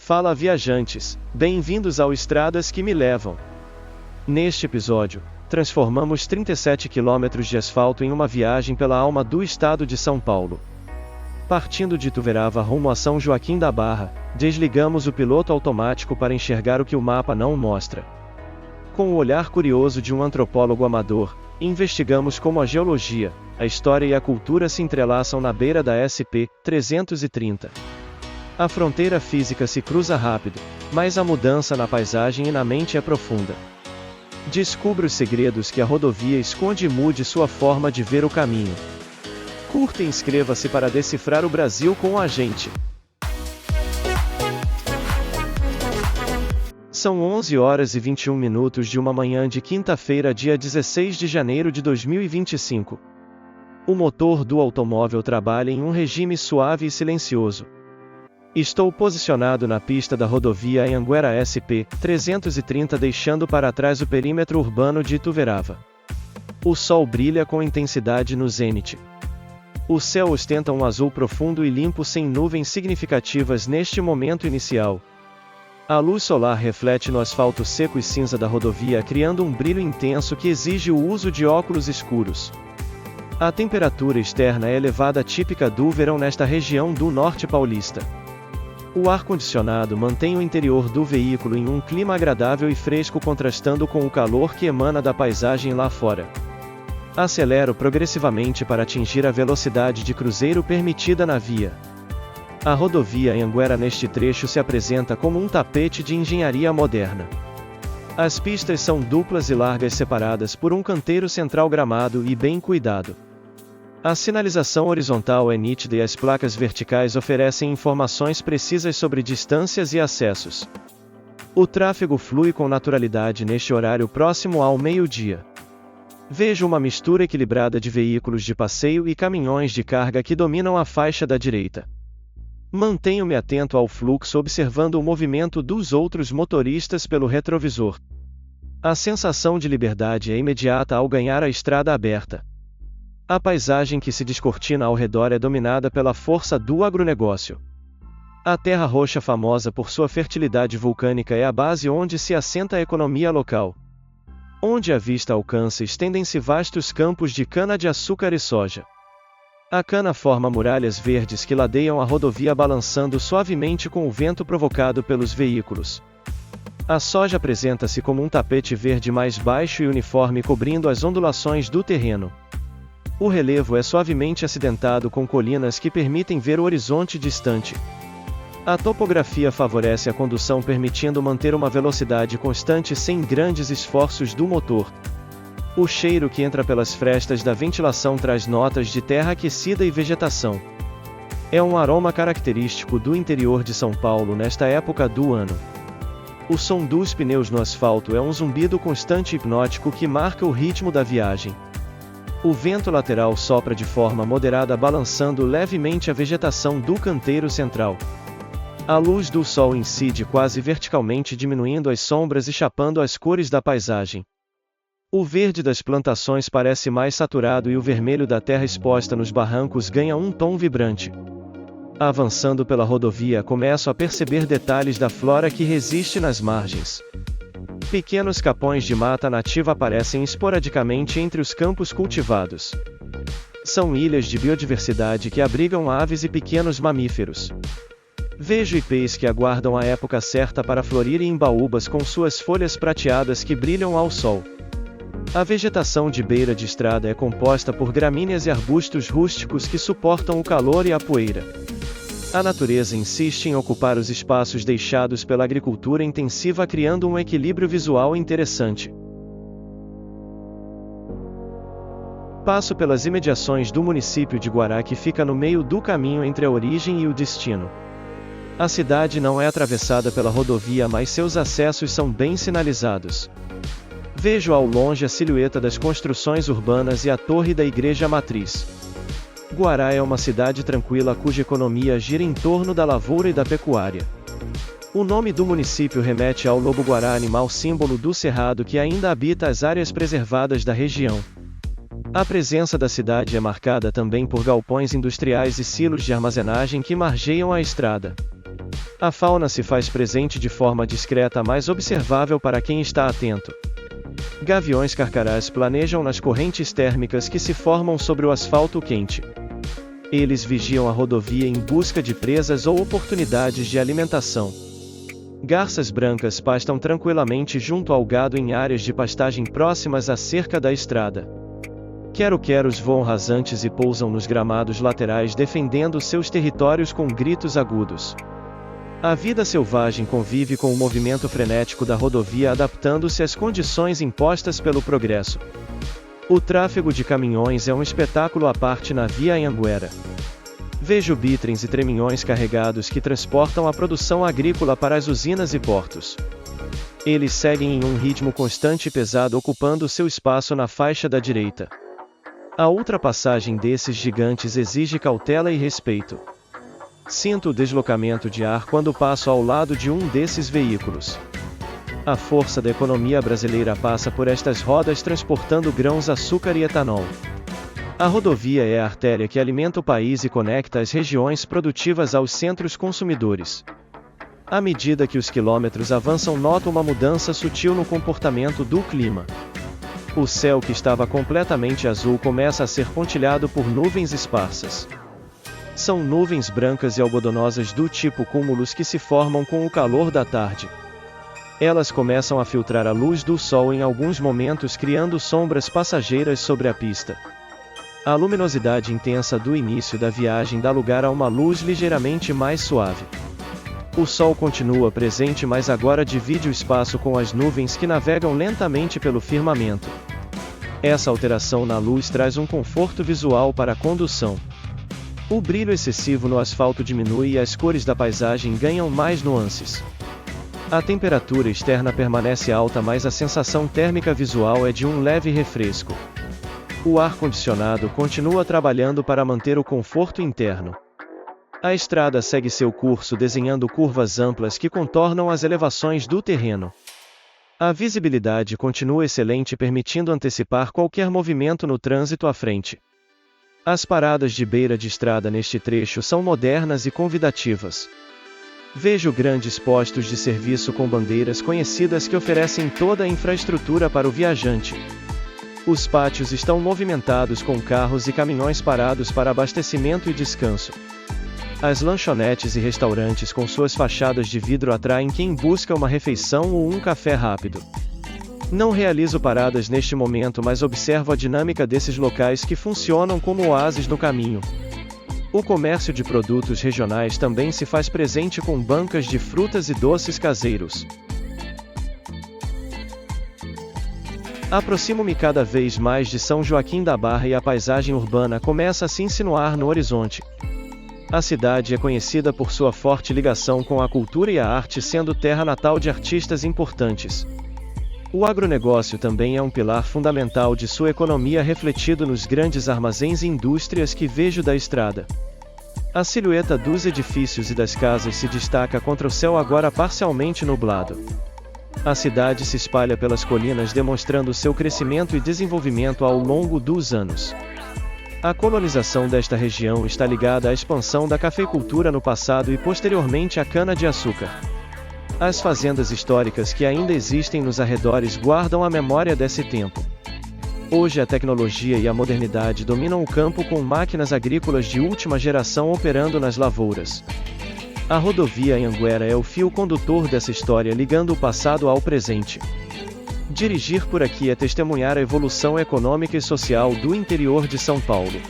Fala viajantes, bem-vindos ao Estradas que me levam. Neste episódio, transformamos 37 quilômetros de asfalto em uma viagem pela alma do estado de São Paulo. Partindo de Ituverava rumo a São Joaquim da Barra, desligamos o piloto automático para enxergar o que o mapa não mostra. Com o olhar curioso de um antropólogo amador, investigamos como a geologia, a história e a cultura se entrelaçam na beira da SP-330. A fronteira física se cruza rápido, mas a mudança na paisagem e na mente é profunda. Descubra os segredos que a rodovia esconde e mude sua forma de ver o caminho. Curta e inscreva-se para decifrar o Brasil com a gente. São 11 horas e 21 minutos de uma manhã de quinta-feira, dia 16 de janeiro de 2025. O motor do automóvel trabalha em um regime suave e silencioso. Estou posicionado na pista da rodovia Anhanguera SP-330, deixando para trás o perímetro urbano de Ituverava. O sol brilha com intensidade no zênite. O céu ostenta um azul profundo e limpo sem nuvens significativas neste momento inicial. A luz solar reflete no asfalto seco e cinza da rodovia, criando um brilho intenso que exige o uso de óculos escuros. A temperatura externa é elevada, típica do verão nesta região do norte paulista. O ar-condicionado mantém o interior do veículo em um clima agradável e fresco, contrastando com o calor que emana da paisagem lá fora. Acelero progressivamente para atingir a velocidade de cruzeiro permitida na via. A rodovia Anhanguera neste trecho se apresenta como um tapete de engenharia moderna. As pistas são duplas e largas, separadas por um canteiro central gramado e bem cuidado. A sinalização horizontal é nítida e as placas verticais oferecem informações precisas sobre distâncias e acessos. O tráfego flui com naturalidade neste horário próximo ao meio-dia. Vejo uma mistura equilibrada de veículos de passeio e caminhões de carga que dominam a faixa da direita. Mantenho-me atento ao fluxo, observando o movimento dos outros motoristas pelo retrovisor. A sensação de liberdade é imediata ao ganhar a estrada aberta. A paisagem que se descortina ao redor é dominada pela força do agronegócio. A terra roxa, famosa por sua fertilidade vulcânica, é a base onde se assenta a economia local. Onde a vista alcança, estendem-se vastos campos de cana-de-açúcar e soja. A cana forma muralhas verdes que ladeiam a rodovia, balançando suavemente com o vento provocado pelos veículos. A soja apresenta-se como um tapete verde mais baixo e uniforme, cobrindo as ondulações do terreno. O relevo é suavemente acidentado com colinas que permitem ver o horizonte distante. A topografia favorece a condução, permitindo manter uma velocidade constante sem grandes esforços do motor. O cheiro que entra pelas frestas da ventilação traz notas de terra aquecida e vegetação. É um aroma característico do interior de São Paulo nesta época do ano. O som dos pneus no asfalto é um zumbido constante e hipnótico que marca o ritmo da viagem. O vento lateral sopra de forma moderada, balançando levemente a vegetação do canteiro central. A luz do sol incide quase verticalmente, diminuindo as sombras e chapando as cores da paisagem. O verde das plantações parece mais saturado e o vermelho da terra exposta nos barrancos ganha um tom vibrante. Avançando pela rodovia, começo a perceber detalhes da flora que resiste nas margens. Pequenos capões de mata nativa aparecem esporadicamente entre os campos cultivados. São ilhas de biodiversidade que abrigam aves e pequenos mamíferos. Vejo ipês que aguardam a época certa para florir e embaúbas com suas folhas prateadas que brilham ao sol. A vegetação de beira de estrada é composta por gramíneas e arbustos rústicos que suportam o calor e a poeira. A natureza insiste em ocupar os espaços deixados pela agricultura intensiva, criando um equilíbrio visual interessante. Passo pelas imediações do município de Guará, que fica no meio do caminho entre a origem e o destino. A cidade não é atravessada pela rodovia, mas seus acessos são bem sinalizados. Vejo ao longe a silhueta das construções urbanas e a torre da igreja matriz. Guará é uma cidade tranquila cuja economia gira em torno da lavoura e da pecuária. O nome do município remete ao lobo-guará, animal símbolo do cerrado que ainda habita as áreas preservadas da região. A presença da cidade é marcada também por galpões industriais e silos de armazenagem que margeiam a estrada. A fauna se faz presente de forma discreta, mas observável para quem está atento. Gaviões carcarás planejam nas correntes térmicas que se formam sobre o asfalto quente. Eles vigiam a rodovia em busca de presas ou oportunidades de alimentação. Garças brancas pastam tranquilamente junto ao gado em áreas de pastagem próximas à cerca da estrada. Quero-queros voam rasantes e pousam nos gramados laterais, defendendo seus territórios com gritos agudos. A vida selvagem convive com o movimento frenético da rodovia, adaptando-se às condições impostas pelo progresso. O tráfego de caminhões é um espetáculo à parte na Via Anhanguera. Vejo bitrens e treminhões carregados que transportam a produção agrícola para as usinas e portos. Eles seguem em um ritmo constante e pesado, ocupando seu espaço na faixa da direita. A ultrapassagem desses gigantes exige cautela e respeito. Sinto o deslocamento de ar quando passo ao lado de um desses veículos. A força da economia brasileira passa por estas rodas, transportando grãos, açúcar e etanol. A rodovia é a artéria que alimenta o país e conecta as regiões produtivas aos centros consumidores. À medida que os quilômetros avançam, noto uma mudança sutil no comportamento do clima. O céu, que estava completamente azul, começa a ser pontilhado por nuvens esparsas. São nuvens brancas e algodonosas do tipo cúmulos que se formam com o calor da tarde. Elas começam a filtrar a luz do sol em alguns momentos, criando sombras passageiras sobre a pista. A luminosidade intensa do início da viagem dá lugar a uma luz ligeiramente mais suave. O sol continua presente, mas agora divide o espaço com as nuvens que navegam lentamente pelo firmamento. Essa alteração na luz traz um conforto visual para a condução. O brilho excessivo no asfalto diminui e as cores da paisagem ganham mais nuances. A temperatura externa permanece alta, mas a sensação térmica visual é de um leve refresco. O ar-condicionado continua trabalhando para manter o conforto interno. A estrada segue seu curso, desenhando curvas amplas que contornam as elevações do terreno. A visibilidade continua excelente, permitindo antecipar qualquer movimento no trânsito à frente. As paradas de beira de estrada neste trecho são modernas e convidativas. Vejo grandes postos de serviço com bandeiras conhecidas que oferecem toda a infraestrutura para o viajante. Os pátios estão movimentados com carros e caminhões parados para abastecimento e descanso. As lanchonetes e restaurantes com suas fachadas de vidro atraem quem busca uma refeição ou um café rápido. Não realizo paradas neste momento, mas observo a dinâmica desses locais que funcionam como oásis no caminho. O comércio de produtos regionais também se faz presente, com bancas de frutas e doces caseiros. Aproximo-me cada vez mais de São Joaquim da Barra e a paisagem urbana começa a se insinuar no horizonte. A cidade é conhecida por sua forte ligação com a cultura e a arte, sendo terra natal de artistas importantes. O agronegócio também é um pilar fundamental de sua economia, refletido nos grandes armazéns e indústrias que vejo da estrada. A silhueta dos edifícios e das casas se destaca contra o céu agora parcialmente nublado. A cidade se espalha pelas colinas, demonstrando seu crescimento e desenvolvimento ao longo dos anos. A colonização desta região está ligada à expansão da cafeicultura no passado e posteriormente à cana-de-açúcar. As fazendas históricas que ainda existem nos arredores guardam a memória desse tempo. Hoje a tecnologia e a modernidade dominam o campo, com máquinas agrícolas de última geração operando nas lavouras. A rodovia Anhanguera é o fio condutor dessa história, ligando o passado ao presente. Dirigir por aqui é testemunhar a evolução econômica e social do interior de São Paulo.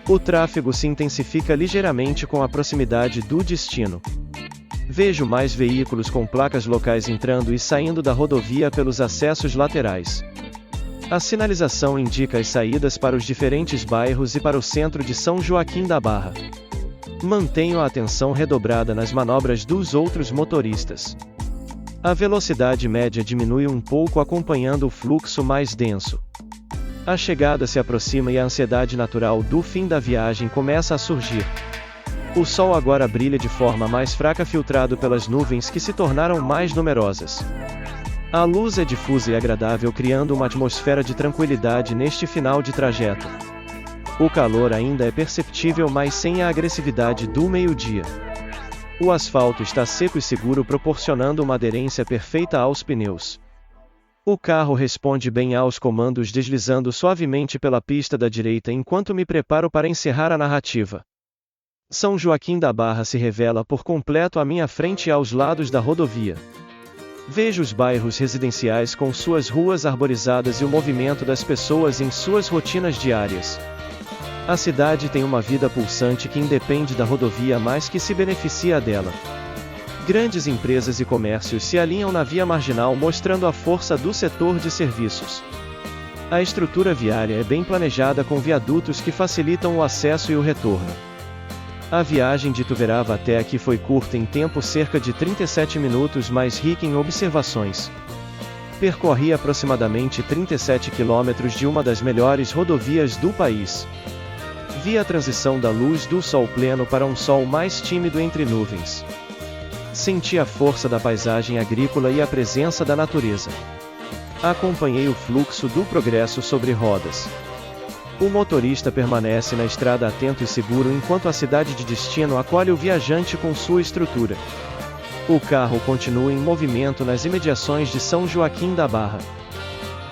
O tráfego se intensifica ligeiramente com a proximidade do destino. Vejo mais veículos com placas locais entrando e saindo da rodovia pelos acessos laterais. A sinalização indica as saídas para os diferentes bairros e para o centro de São Joaquim da Barra. Mantenho a atenção redobrada nas manobras dos outros motoristas. A velocidade média diminui um pouco, acompanhando o fluxo mais denso. A chegada se aproxima e a ansiedade natural do fim da viagem começa a surgir. O sol agora brilha de forma mais fraca, filtrado pelas nuvens que se tornaram mais numerosas. A luz é difusa e agradável, criando uma atmosfera de tranquilidade neste final de trajeto. O calor ainda é perceptível, mas sem a agressividade do meio-dia. O asfalto está seco e seguro, proporcionando uma aderência perfeita aos pneus. O carro responde bem aos comandos, deslizando suavemente pela pista da direita enquanto me preparo para encerrar a narrativa. São Joaquim da Barra se revela por completo à minha frente e aos lados da rodovia. Vejo os bairros residenciais com suas ruas arborizadas e o movimento das pessoas em suas rotinas diárias. A cidade tem uma vida pulsante que independe da rodovia, mas que se beneficia dela. Grandes empresas e comércios se alinham na via marginal, mostrando a força do setor de serviços. A estrutura viária é bem planejada, com viadutos que facilitam o acesso e o retorno. A viagem de Ituverava até aqui foi curta em tempo, cerca de 37 minutos, mas rica em observações. Percorri aproximadamente 37 quilômetros de uma das melhores rodovias do país. Vi a transição da luz do sol pleno para um sol mais tímido entre nuvens. Senti a força da paisagem agrícola e a presença da natureza. Acompanhei o fluxo do progresso sobre rodas. O motorista permanece na estrada atento e seguro enquanto a cidade de destino acolhe o viajante com sua estrutura. O carro continua em movimento nas imediações de São Joaquim da Barra.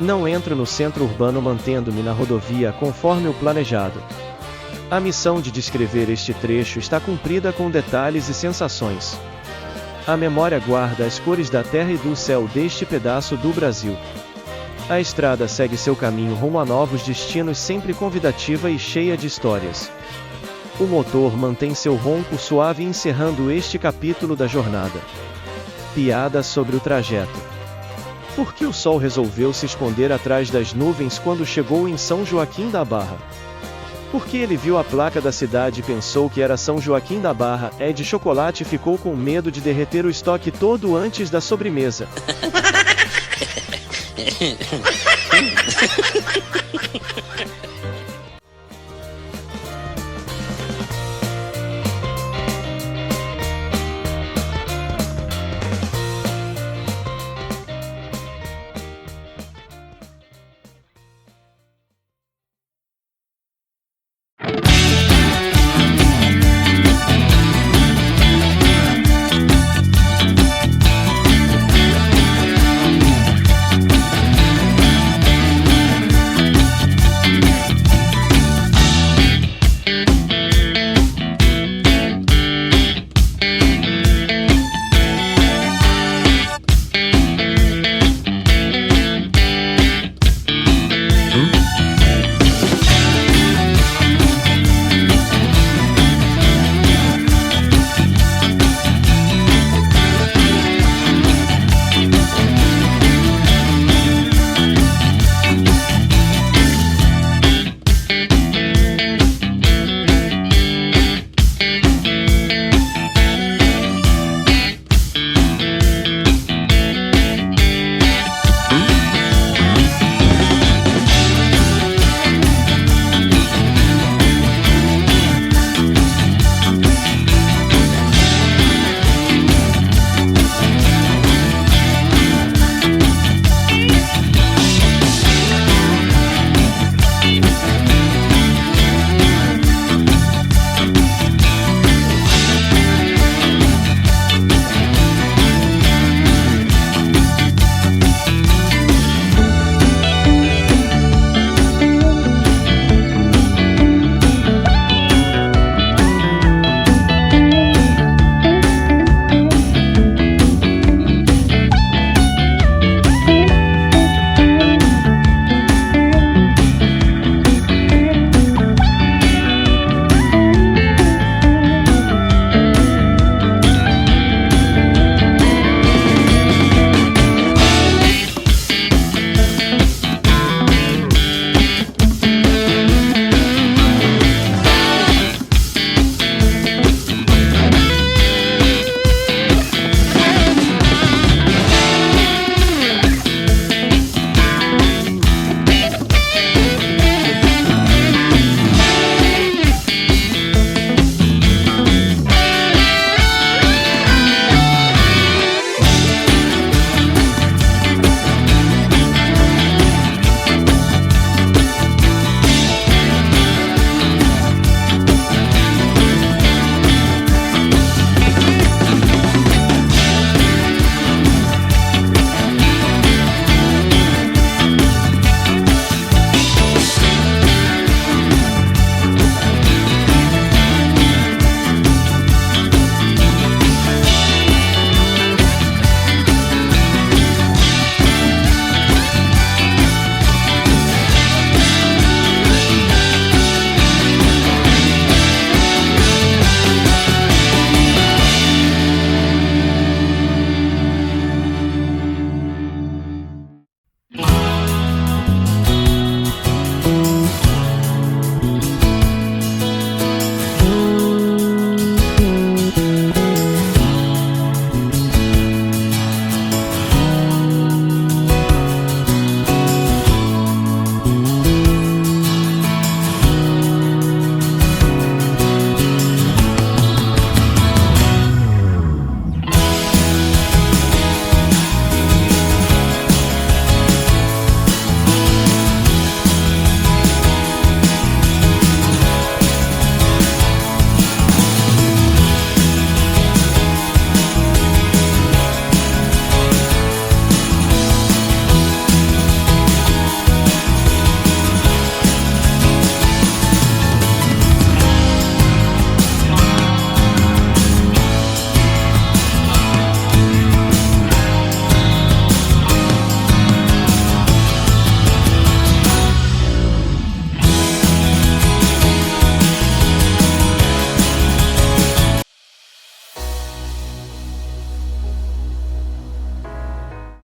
Não entro no centro urbano, mantendo-me na rodovia conforme o planejado. A missão de descrever este trecho está cumprida com detalhes e sensações. A memória guarda as cores da terra e do céu deste pedaço do Brasil. A estrada segue seu caminho rumo a novos destinos, sempre convidativa e cheia de histórias. O motor mantém seu ronco suave, encerrando este capítulo da jornada. Piada sobre o trajeto. Por que o sol resolveu se esconder atrás das nuvens quando chegou em São Joaquim da Barra? Porque ele viu a placa da cidade e pensou que era São Joaquim da Barra, é de chocolate, e ficou com medo de derreter o estoque todo antes da sobremesa.